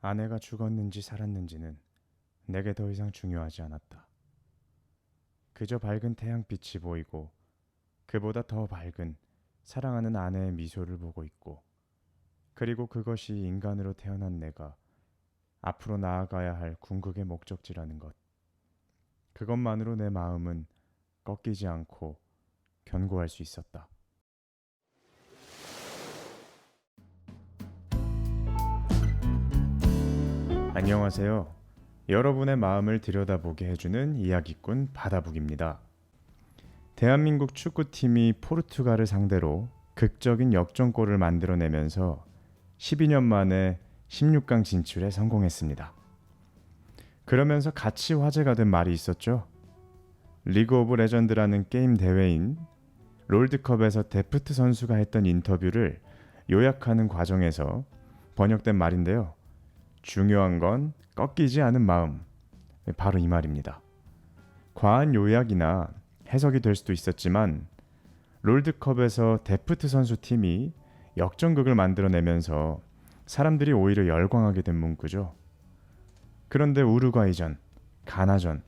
아내가 죽었는지 살았는지는 내게 더 이상 중요하지 않았다. 그저 밝은 태양빛이 보이고 그보다 더 밝은 사랑하는 아내의 미소를 보고 있고, 그리고 그것이 인간으로 태어난 내가 앞으로 나아가야 할 궁극의 목적지라는 것. 그것만으로 내 마음은 꺾이지 않고 견고할 수 있었다. 안녕하세요. 여러분의 마음을 들여다보게 해주는 이야기꾼 바다북입니다. 대한민국 축구팀이 포르투갈을 상대로 극적인 역전골을 만들어내면서 12년 만에 16강 진출에 성공했습니다. 그러면서 같이 화제가 된 말이 있었죠. 리그 오브 레전드라는 게임 대회인 롤드컵에서 데프트 선수가 했던 인터뷰를 요약하는 과정에서 번역된 말인데요. 중요한 건 꺾이지 않은 마음. 바로 이 말입니다. 과한 요약이나 해석이 될 수도 있었지만, 롤드컵에서 데프트 선수 팀이 역전극을 만들어내면서 사람들이 오히려 열광하게 된 문구죠. 그런데 우루과이전, 가나전,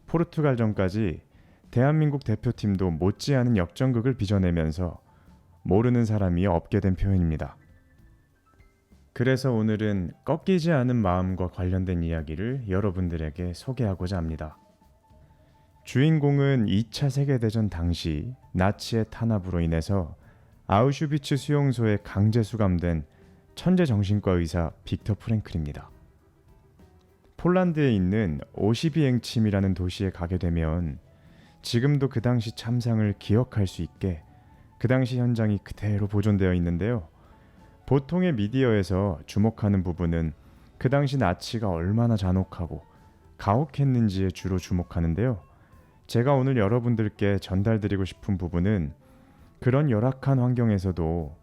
포르투갈전까지 대한민국 대표팀도 못지않은 역전극을 빚어내면서 모르는 사람이 없게 된 표현입니다. 그래서 오늘은 꺾이지 않은 마음과 관련된 이야기를 여러분들에게 소개하고자 합니다. 주인공은 2차 세계대전 당시 나치의 탄압으로 인해서 아우슈비츠 수용소에 강제 수감된 천재정신과 의사 빅터 프랭클입니다. 폴란드에 있는 오시비엥침이라는 도시에 가게 되면 지금도 그 당시 참상을 기억할 수 있게 그 당시 현장이 그대로 보존되어 있는데요. 보통의 미디어에서 주목하는 부분은 그 당시 나치가 얼마나 잔혹하고 가혹했는지에 주로 주목하는데요. 제가 오늘 여러분들께 전달드리고 싶은 부분은 그런 열악한 환경에서도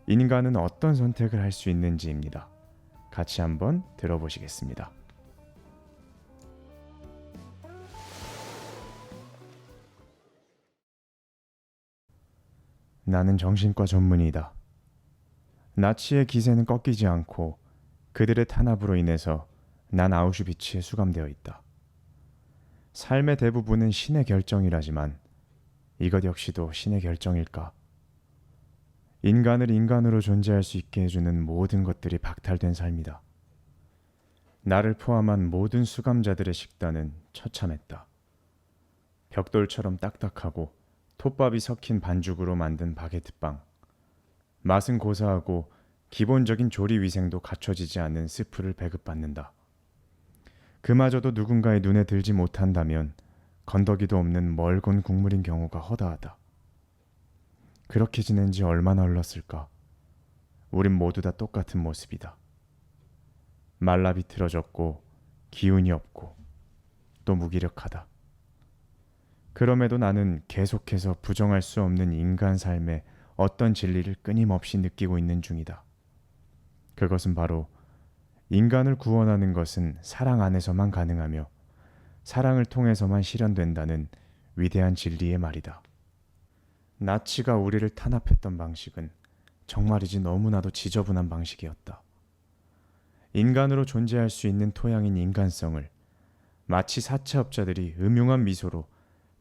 인간은 어떤 선택을 할 수 있는지입니다. 같이 한번 들어보시겠습니다. 나는 정신과 전문의다. 나치의 기세는 꺾이지 않고 그들의 탄압으로 인해서 난 아우슈비츠에 수감되어 있다. 삶의 대부분은 신의 결정이라지만 이것 역시도 신의 결정일까? 인간을 인간으로 존재할 수 있게 해주는 모든 것들이 박탈된 삶이다. 나를 포함한 모든 수감자들의 식단은 처참했다. 벽돌처럼 딱딱하고 톱밥이 섞인 반죽으로 만든 바게트빵. 맛은 고사하고 기본적인 조리 위생도 갖춰지지 않은 스프를 배급받는다. 그마저도 누군가의 눈에 들지 못한다면 건더기도 없는 멀건 국물인 경우가 허다하다. 그렇게 지낸 지 얼마나 흘렀을까? 우린 모두 다 똑같은 모습이다. 말라 비틀어졌고 기운이 없고 또 무기력하다. 그럼에도 나는 계속해서 부정할 수 없는 인간 삶의 어떤 진리를 끊임없이 느끼고 있는 중이다. 그것은 바로 인간을 구원하는 것은 사랑 안에서만 가능하며 사랑을 통해서만 실현된다는 위대한 진리의 말이다. 나치가 우리를 탄압했던 방식은 정말이지 너무나도 지저분한 방식이었다. 인간으로 존재할 수 있는 토양인 인간성을 마치 사채업자들이 음흉한 미소로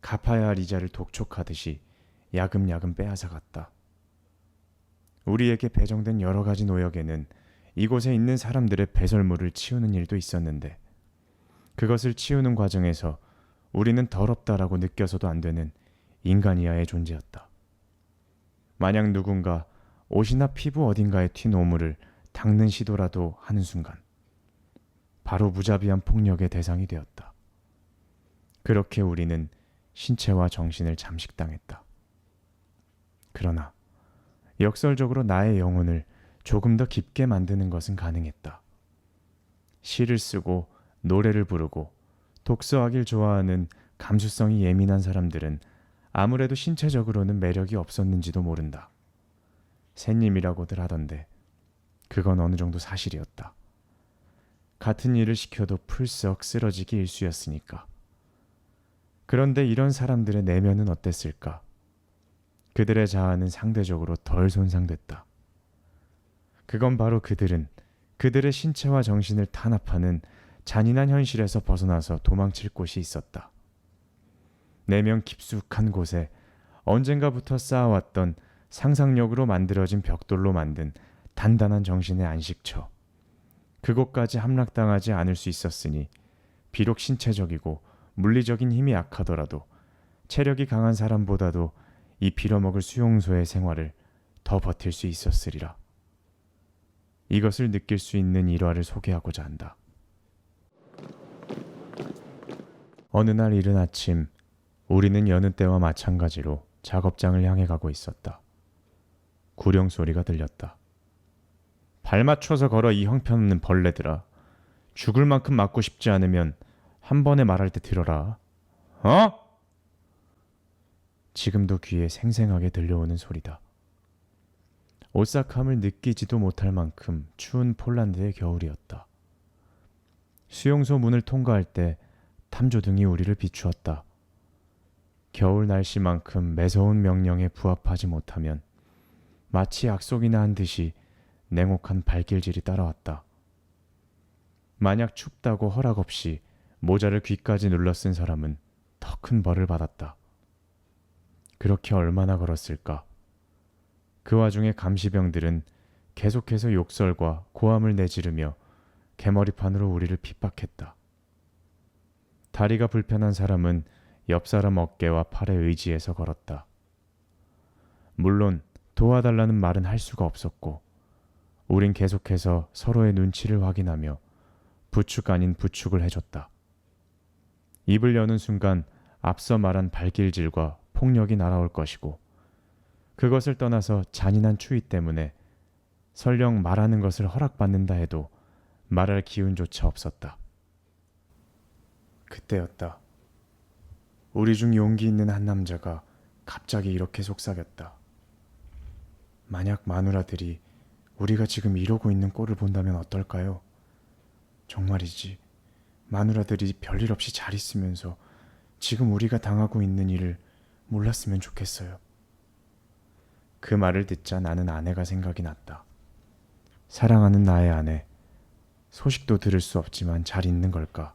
갚아야 할 이자를 독촉하듯이 야금야금 빼앗아갔다. 우리에게 배정된 여러 가지 노역에는 이곳에 있는 사람들의 배설물을 치우는 일도 있었는데, 그것을 치우는 과정에서 우리는 더럽다라고 느껴서도 안 되는 인간 이하의 존재였다. 만약 누군가 옷이나 피부 어딘가에 튄 오물을 닦는 시도라도 하는 순간 바로 무자비한 폭력의 대상이 되었다. 그렇게 우리는 신체와 정신을 잠식당했다. 그러나 역설적으로 나의 영혼을 조금 더 깊게 만드는 것은 가능했다. 시를 쓰고 노래를 부르고 독서하길 좋아하는 감수성이 예민한 사람들은 아무래도 신체적으로는 매력이 없었는지도 모른다. 샌님이라고들 하던데 그건 어느 정도 사실이었다. 같은 일을 시켜도 풀썩 쓰러지기 일쑤였으니까. 그런데 이런 사람들의 내면은 어땠을까? 그들의 자아는 상대적으로 덜 손상됐다. 그건 바로 그들은 그들의 신체와 정신을 탄압하는 잔인한 현실에서 벗어나서 도망칠 곳이 있었다. 내면 깊숙한 곳에 언젠가부터 쌓아왔던 상상력으로 만들어진 벽돌로 만든 단단한 정신의 안식처. 그곳까지 함락당하지 않을 수 있었으니 비록 신체적이고 물리적인 힘이 약하더라도 체력이 강한 사람보다도 이 빌어먹을 수용소의 생활을 더 버틸 수 있었으리라. 이것을 느낄 수 있는 일화를 소개하고자 한다. 어느 날 이른 아침, 우리는 여느 때와 마찬가지로 작업장을 향해 가고 있었다. 구령 소리가 들렸다. 발 맞춰서 걸어 이 형편없는 벌레들아. 죽을 만큼 맞고 싶지 않으면 한 번에 말할 때 들어라. 어? 지금도 귀에 생생하게 들려오는 소리다. 오싹함을 느끼지도 못할 만큼 추운 폴란드의 겨울이었다. 수용소 문을 통과할 때 탐조등이 우리를 비추었다. 겨울 날씨만큼 매서운 명령에 부합하지 못하면 마치 약속이나 한 듯이 냉혹한 발길질이 따라왔다. 만약 춥다고 허락 없이 모자를 귀까지 눌러 쓴 사람은 더 큰 벌을 받았다. 그렇게 얼마나 걸었을까? 그 와중에 감시병들은 계속해서 욕설과 고함을 내지르며 개머리판으로 우리를 핍박했다. 다리가 불편한 사람은 옆 사람 어깨와 팔에 의지해서 걸었다. 물론 도와달라는 말은 할 수가 없었고 우린 계속해서 서로의 눈치를 확인하며 부축 아닌 부축을 해줬다. 입을 여는 순간 앞서 말한 발길질과 폭력이 날아올 것이고 그것을 떠나서 잔인한 추위 때문에 설령 말하는 것을 허락받는다 해도 말할 기운조차 없었다. 그때였다. 우리 중 용기 있는 한 남자가 갑자기 이렇게 속삭였다. 만약 마누라들이 우리가 지금 이러고 있는 꼴을 본다면 어떨까요? 정말이지. 마누라들이 별일 없이 잘 있으면서 지금 우리가 당하고 있는 일을 몰랐으면 좋겠어요. 그 말을 듣자 나는 아내가 생각이 났다. 사랑하는 나의 아내. 소식도 들을 수 없지만 잘 있는 걸까?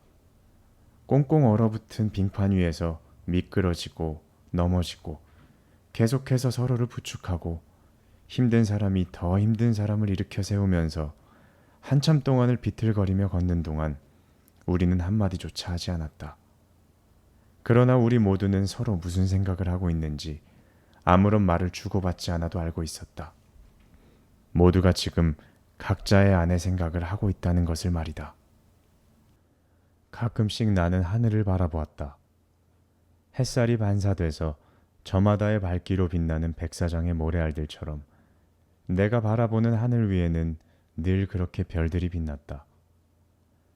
꽁꽁 얼어붙은 빙판 위에서 미끄러지고 넘어지고 계속해서 서로를 부축하고 힘든 사람이 더 힘든 사람을 일으켜 세우면서 한참 동안을 비틀거리며 걷는 동안 우리는 한마디조차 하지 않았다. 그러나 우리 모두는 서로 무슨 생각을 하고 있는지 아무런 말을 주고받지 않아도 알고 있었다. 모두가 지금 각자의 아내 생각을 하고 있다는 것을 말이다. 가끔씩 나는 하늘을 바라보았다. 햇살이 반사돼서 저마다의 밝기로 빛나는 백사장의 모래알들처럼 내가 바라보는 하늘 위에는 늘 그렇게 별들이 빛났다.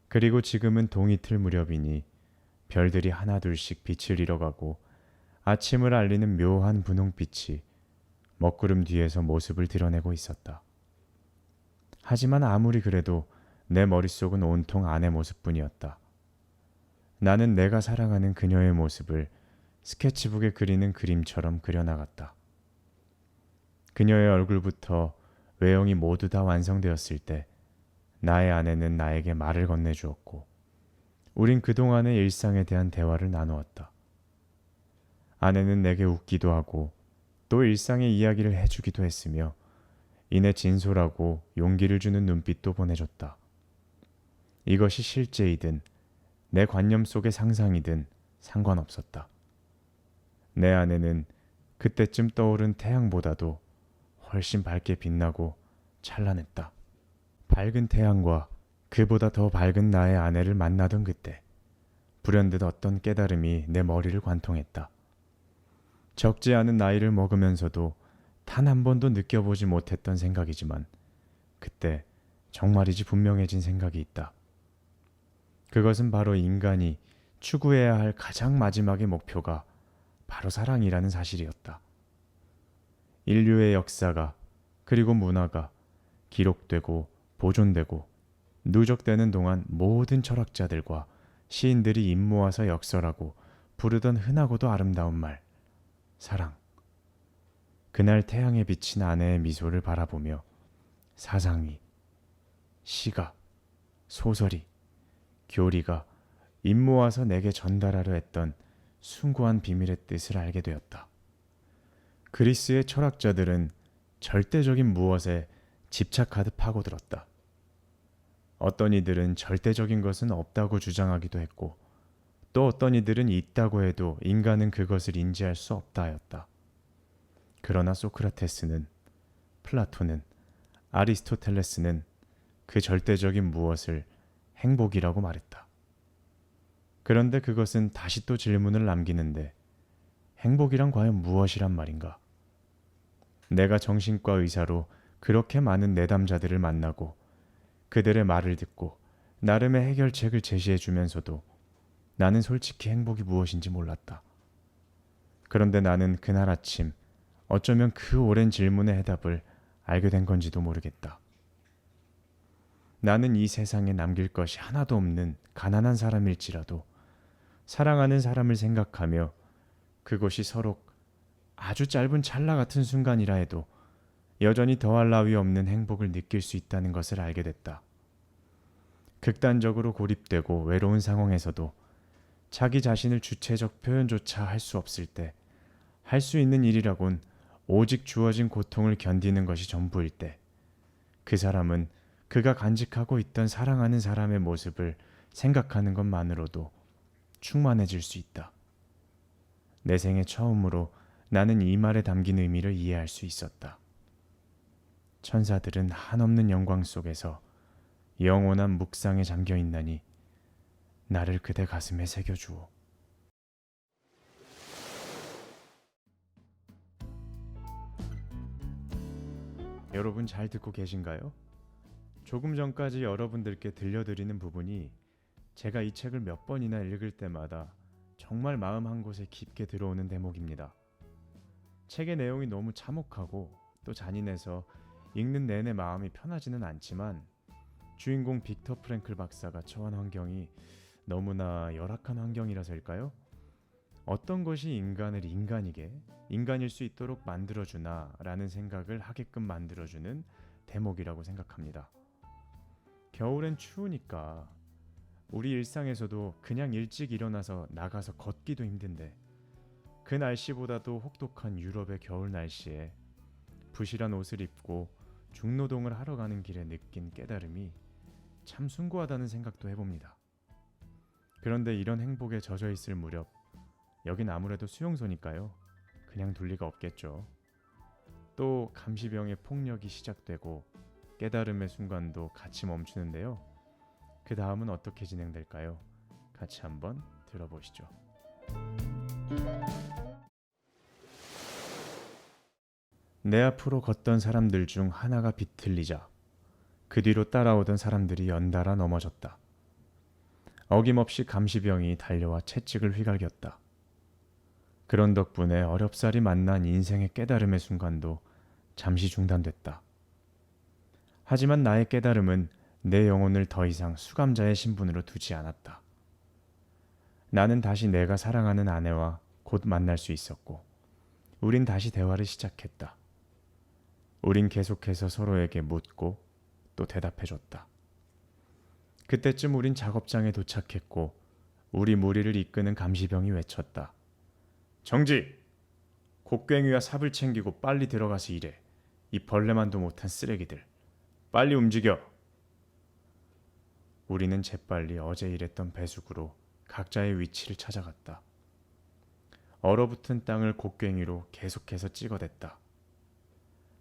그리고 지금은 동이틀 무렵이니 별들이 하나둘씩 빛을 잃어가고 아침을 알리는 묘한 분홍빛이 먹구름 뒤에서 모습을 드러내고 있었다. 하지만 아무리 그래도 내 머릿속은 온통 아내 모습뿐이었다. 나는 내가 사랑하는 그녀의 모습을 스케치북에 그리는 그림처럼 그려나갔다. 그녀의 얼굴부터 외형이 모두 다 완성되었을 때 나의 아내는 나에게 말을 건네주었고 우린 그동안의 일상에 대한 대화를 나누었다. 아내는 내게 웃기도 하고 또 일상의 이야기를 해주기도 했으며 이내 진솔하고 용기를 주는 눈빛도 보내줬다. 이것이 실제이든 내 관념 속의 상상이든 상관없었다. 내 아내는 그때쯤 떠오른 태양보다도 훨씬 밝게 빛나고 찬란했다. 밝은 태양과 그보다 더 밝은 나의 아내를 만나던 그때 불현듯 어떤 깨달음이 내 머리를 관통했다. 적지 않은 나이를 먹으면서도 단 한 번도 느껴보지 못했던 생각이지만 그때 정말이지 분명해진 생각이 있다. 그것은 바로 인간이 추구해야 할 가장 마지막의 목표가 바로 사랑이라는 사실이었다. 인류의 역사가 그리고 문화가 기록되고 보존되고 누적되는 동안 모든 철학자들과 시인들이 입 모아서 역설하고 부르던 흔하고도 아름다운 말, 사랑. 그날 태양에 비친 아내의 미소를 바라보며 사상이, 시가, 소설이, 교리가 입 모아서 내게 전달하려 했던 숭고한 비밀의 뜻을 알게 되었다. 그리스의 철학자들은 절대적인 무엇에 집착하듯 파고들었다. 어떤 이들은 절대적인 것은 없다고 주장하기도 했고, 또 어떤 이들은 있다고 해도 인간은 그것을 인지할 수 없다 하였다. 그러나 소크라테스는, 플라톤은, 아리스토텔레스는 그 절대적인 무엇을 행복이라고 말했다. 그런데 그것은 다시 또 질문을 남기는데, 행복이란 과연 무엇이란 말인가? 내가 정신과 의사로 그렇게 많은 내담자들을 만나고 그들의 말을 듣고 나름의 해결책을 제시해 주면서도 나는 솔직히 행복이 무엇인지 몰랐다. 그런데 나는 그날 아침 어쩌면 그 오랜 질문의 해답을 알게 된 건지도 모르겠다. 나는 이 세상에 남길 것이 하나도 없는 가난한 사람일지라도 사랑하는 사람을 생각하며 그것이 서로 아주 짧은 찰나 같은 순간이라 해도 여전히 더할 나위 없는 행복을 느낄 수 있다는 것을 알게 됐다. 극단적으로 고립되고 외로운 상황에서도 자기 자신을 주체적 표현조차 할 수 없을 때, 할 수 있는 일이라곤 오직 주어진 고통을 견디는 것이 전부일 때, 그 사람은 그가 간직하고 있던 사랑하는 사람의 모습을 생각하는 것만으로도 충만해질 수 있다. 내 생애 처음으로 나는 이 말에 담긴 의미를 이해할 수 있었다. 천사들은 한없는 영광 속에서 영원한 묵상에 잠겨 있나니 나를 그대 가슴에 새겨주오. 여러분 잘 듣고 계신가요? 조금 전까지 여러분들께 들려드리는 부분이 제가 이 책을 몇 번이나 읽을 때마다 정말 마음 한 곳에 깊게 들어오는 대목입니다. 책의 내용이 너무 참혹하고 또 잔인해서 읽는 내내 마음이 편하지는 않지만 주인공 빅터 프랭클 박사가 처한 환경이 너무나 열악한 환경이라서일까요? 어떤 것이 인간을 인간이게, 인간일 수 있도록 만들어주나 라는 생각을 하게끔 만들어주는 대목이라고 생각합니다. 겨울엔 추우니까 우리 일상에서도 그냥 일찍 일어나서 나가서 걷기도 힘든데 그 날씨보다도 혹독한 유럽의 겨울 날씨에 부실한 옷을 입고 중노동을 하러 가는 길에 느낀 깨달음이 참 숭고하다는 생각도 해봅니다. 그런데 이런 행복에 젖어 있을 무렵 여긴 아무래도 수용소니까요. 그냥 둘 리가 없겠죠. 또 감시병의 폭력이 시작되고 깨달음의 순간도 같이 멈추는데요. 그 다음은 어떻게 진행될까요? 같이 한번 들어보시죠. 내 앞으로 걷던 사람들 중 하나가 비틀리자 그 뒤로 따라오던 사람들이 연달아 넘어졌다. 어김없이 감시병이 달려와 채찍을 휘갈겼다. 그런 덕분에 어렵사리 만난 인생의 깨달음의 순간도 잠시 중단됐다. 하지만 나의 깨달음은 내 영혼을 더 이상 수감자의 신분으로 두지 않았다. 나는 다시 내가 사랑하는 아내와 곧 만날 수 있었고, 우린 다시 대화를 시작했다. 우린 계속해서 서로에게 묻고 또 대답해줬다. 그때쯤 우린 작업장에 도착했고 우리 무리를 이끄는 감시병이 외쳤다. 정지! 곡괭이와 삽을 챙기고 빨리 들어가서 일해. 이 벌레만도 못한 쓰레기들. 빨리 움직여! 우리는 재빨리 어제 일했던 배수구로 각자의 위치를 찾아갔다. 얼어붙은 땅을 곡괭이로 계속해서 찍어댔다.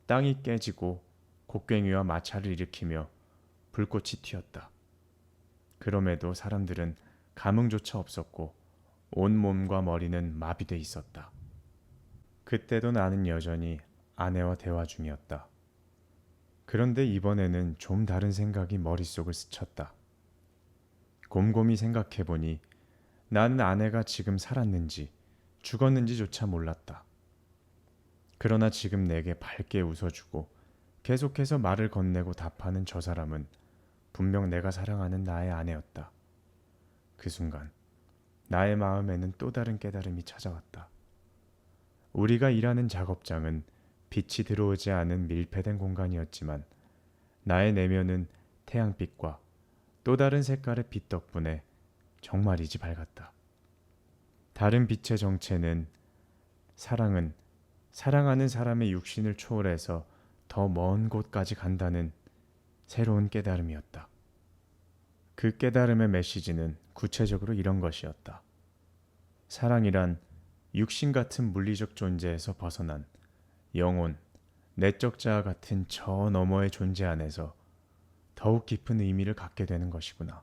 땅이 깨지고 곡괭이와 마찰을 일으키며 불꽃이 튀었다. 그럼에도 사람들은 감흥조차 없었고 온 몸과 머리는 마비돼 있었다. 그때도 나는 여전히 아내와 대화 중이었다. 그런데 이번에는 좀 다른 생각이 머릿속을 스쳤다. 곰곰이 생각해보니 나는 아내가 지금 살았는지 죽었는지조차 몰랐다. 그러나 지금 내게 밝게 웃어주고 계속해서 말을 건네고 답하는 저 사람은 분명 내가 사랑하는 나의 아내였다. 그 순간 나의 마음에는 또 다른 깨달음이 찾아왔다. 우리가 일하는 작업장은 빛이 들어오지 않은 밀폐된 공간이었지만 나의 내면은 태양빛과 또 다른 색깔의 빛 덕분에 정말이지 밝았다. 다른 빛의 정체는 사랑은 사랑하는 사람의 육신을 초월해서 더 먼 곳까지 간다는 새로운 깨달음이었다. 그 깨달음의 메시지는 구체적으로 이런 것이었다. 사랑이란 육신 같은 물리적 존재에서 벗어난 영혼, 내적 자아 같은 저 너머의 존재 안에서 더욱 깊은 의미를 갖게 되는 것이구나.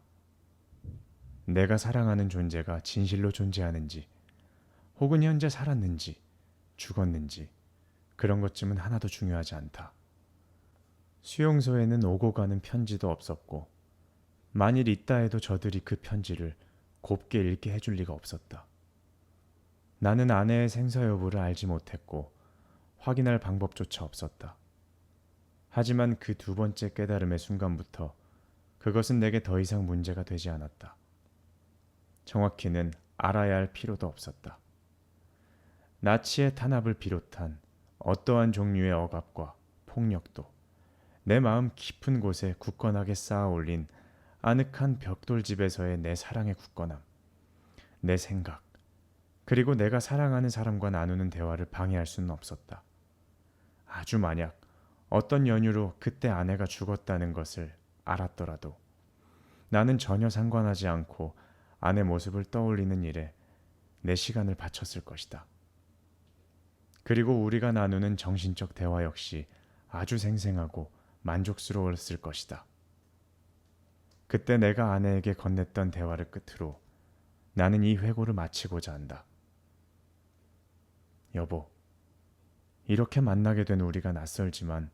내가 사랑하는 존재가 진실로 존재하는지, 혹은 현재 살았는지, 죽었는지, 그런 것쯤은 하나도 중요하지 않다. 수용소에는 오고 가는 편지도 없었고, 만일 있다 해도 저들이 그 편지를 곱게 읽게 해줄 리가 없었다. 나는 아내의 생사 여부를 알지 못했고, 확인할 방법조차 없었다. 하지만 그 두 번째 깨달음의 순간부터 그것은 내게 더 이상 문제가 되지 않았다. 정확히는 알아야 할 필요도 없었다. 나치의 탄압을 비롯한 어떠한 종류의 억압과 폭력도 내 마음 깊은 곳에 굳건하게 쌓아 올린 아늑한 벽돌집에서의 내 사랑의 굳건함, 내 생각, 그리고 내가 사랑하는 사람과 나누는 대화를 방해할 수는 없었다. 아주 만약 어떤 연유로 그때 아내가 죽었다는 것을 알았더라도 나는 전혀 상관하지 않고 아내 모습을 떠올리는 일에 내 시간을 바쳤을 것이다. 그리고 우리가 나누는 정신적 대화 역시 아주 생생하고 만족스러웠을 것이다. 그때 내가 아내에게 건넸던 대화를 끝으로 나는 이 회고를 마치고자 한다. 여보, 이렇게 만나게 된 우리가 낯설지만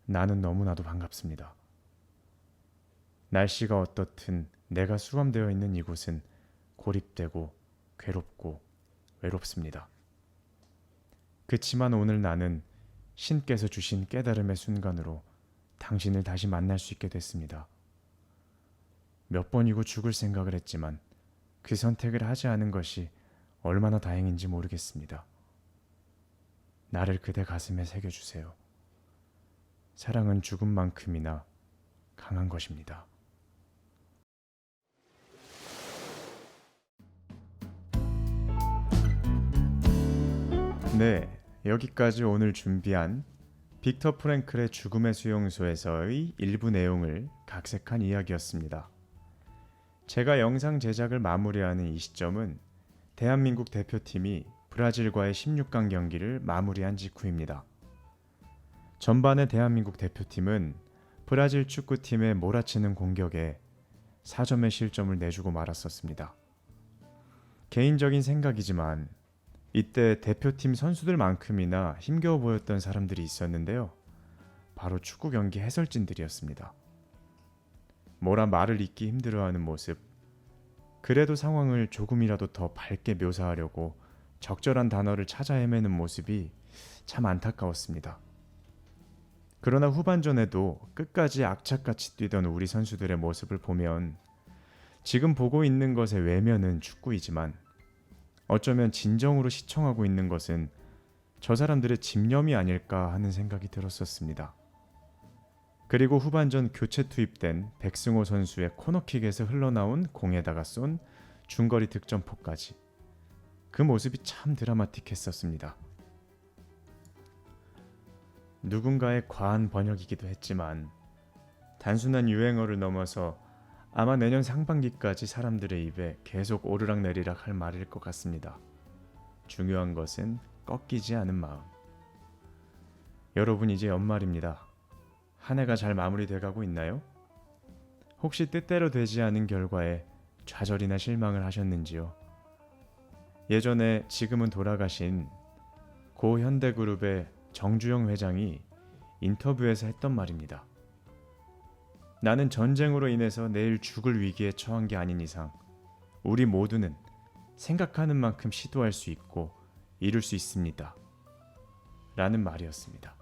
나는 너무나도 반갑습니다. 날씨가 어떻든 내가 수감되어 있는 이곳은 고립되고 괴롭고 외롭습니다. 그치만 오늘 나는 신께서 주신 깨달음의 순간으로 당신을 다시 만날 수 있게 됐습니다. 몇 번이고 죽을 생각을 했지만 그 선택을 하지 않은 것이 얼마나 다행인지 모르겠습니다. 나를 그대 가슴에 새겨주세요. 사랑은 죽음만큼이나 강한 것입니다. 네, 여기까지 오늘 준비한 빅터 프랭클의 죽음의 수용소에서의 일부 내용을 각색한 이야기였습니다. 제가 영상 제작을 마무리하는 이 시점은 대한민국 대표팀이 브라질과의 16강 경기를 마무리한 직후입니다. 전반의 대한민국 대표팀은 브라질 축구팀의 몰아치는 공격에 4점의 실점을 내주고 말았었습니다. 개인적인 생각이지만 이때 대표팀 선수들만큼이나 힘겨워 보였던 사람들이 있었는데요. 바로 축구 경기 해설진들이었습니다. 뭐라 말을 잇기 힘들어하는 모습, 그래도 상황을 조금이라도 더 밝게 묘사하려고 적절한 단어를 찾아 헤매는 모습이 참 안타까웠습니다. 그러나 후반전에도 끝까지 악착같이 뛰던 우리 선수들의 모습을 보면 지금 보고 있는 것의 외면은 축구이지만 어쩌면 진정으로 시청하고 있는 것은 저 사람들의 집념이 아닐까 하는 생각이 들었었습니다. 그리고 후반전 교체 투입된 백승호 선수의 코너킥에서 흘러나온 공에다가 쏜 중거리 득점포까지 그 모습이 참 드라마틱했었습니다. 누군가의 과한 번역이기도 했지만 단순한 유행어를 넘어서 아마 내년 상반기까지 사람들의 입에 계속 오르락내리락 할 말일 것 같습니다. 중요한 것은 꺾이지 않은 마음. 여러분, 이제 연말입니다. 한 해가 잘 마무리돼 가고 있나요? 혹시 뜻대로 되지 않은 결과에 좌절이나 실망을 하셨는지요? 예전에 지금은 돌아가신 고 현대그룹의 정주영 회장이 인터뷰에서 했던 말입니다. 나는 전쟁으로 인해서 내일 죽을 위기에 처한 게 아닌 이상 우리 모두는 생각하는 만큼 시도할 수 있고 이룰 수 있습니다. 라는 말이었습니다.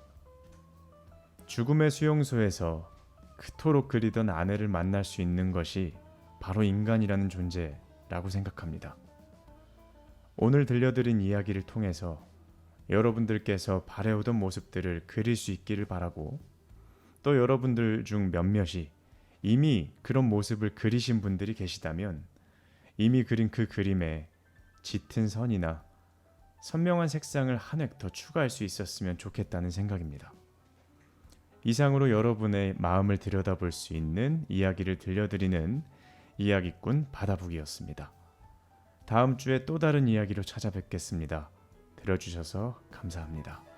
죽음의 수용소에서 그토록 그리던 아내를 만날 수 있는 것이 바로 인간이라는 존재라고 생각합니다. 오늘 들려드린 이야기를 통해서 여러분들께서 바래오던 모습들을 그릴 수 있기를 바라고 또 여러분들 중 몇몇이 이미 그런 모습을 그리신 분들이 계시다면 이미 그린 그 그림에 짙은 선이나 선명한 색상을 한 획 더 추가할 수 있었으면 좋겠다는 생각입니다. 이상으로 여러분의 마음을 들여다볼 수 있는 이야기를 들려드리는 이야기꾼 바다북이었습니다. 다음 주에 또 다른 이야기로 찾아뵙겠습니다. 들어주셔서 감사합니다.